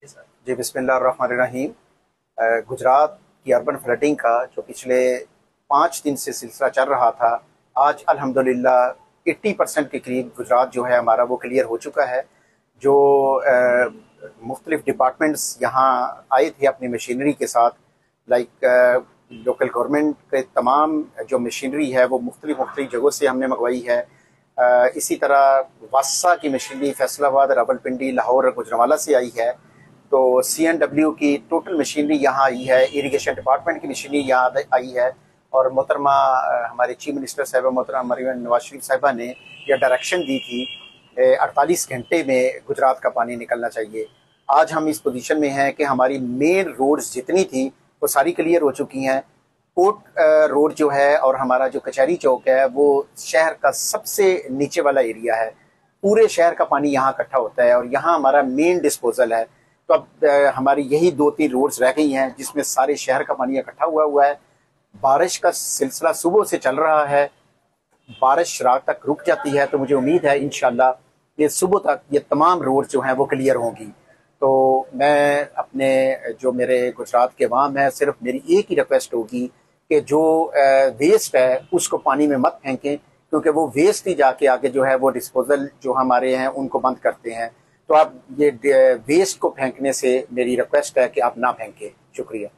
जी बिस्मिल्लाहिर्रहमानिर्रहीम। गुजरात की urban flooding का जो पिछले 5 दिन से सिलसिला चल रहा था, आज अल्हम्दुलिल्लाह 80% के करीब गुजरात जो है हमारा वो क्लियर हो चुका है। जो मुख्तलिफ डिपार्टमेंट्स यहाँ आए थे अपनी मशीनरी के साथ, लाइक लोकल गवर्नमेंट के तमाम जो मशीनरी है वो मुख्तलिफ जगहों से हमने मंगवाई है। इसी तरह वासा की मशीनरी फैसलाबाद, रावलपिंडी, लाहौर और गुजरांवाला से आई है। तो CNW की टोटल मशीनरी यहाँ आई है, इरिगेशन डिपार्टमेंट की मशीनरी यहाँ आई है। और मोहतरमा हमारे चीफ मिनिस्टर साहबा मोहतरमा मरियम नवाज शरीफ साहबा ने यह डायरेक्शन दी थी 48 घंटे में गुजरात का पानी निकलना चाहिए। आज हम इस पोजीशन में हैं कि हमारी मेन रोड्स जितनी थी वो सारी क्लियर हो चुकी हैं। कोर्ट रोड जो है और हमारा जो कचहरी चौक है वो शहर का सबसे नीचे वाला एरिया है। पूरे शहर का पानी यहाँ इकट्ठा होता है और यहाँ हमारा मेन डिस्पोजल है। तो अब हमारी यही 2-3 रोड्स रह गई हैं जिसमें सारे शहर का पानी इकट्ठा हुआ है। बारिश का सिलसिला सुबह से चल रहा है, बारिश रात तक रुक जाती है तो मुझे उम्मीद है इंशाल्लाह ये सुबह तक ये तमाम रोड जो हैं वो क्लियर होंगी। तो मैं अपने जो मेरे गुजरात के अवाम है, सिर्फ मेरी एक ही रिक्वेस्ट होगी कि जो वेस्ट है उसको पानी में मत फेंकें, क्योंकि वो वेस्ट ही जाके आगे जो है वो डिस्पोजल जो हमारे हैं उनको बंद करते हैं। तो आप ये वेस्ट को फेंकने से मेरी रिक्वेस्ट है कि आप ना फेंकें। शुक्रिया।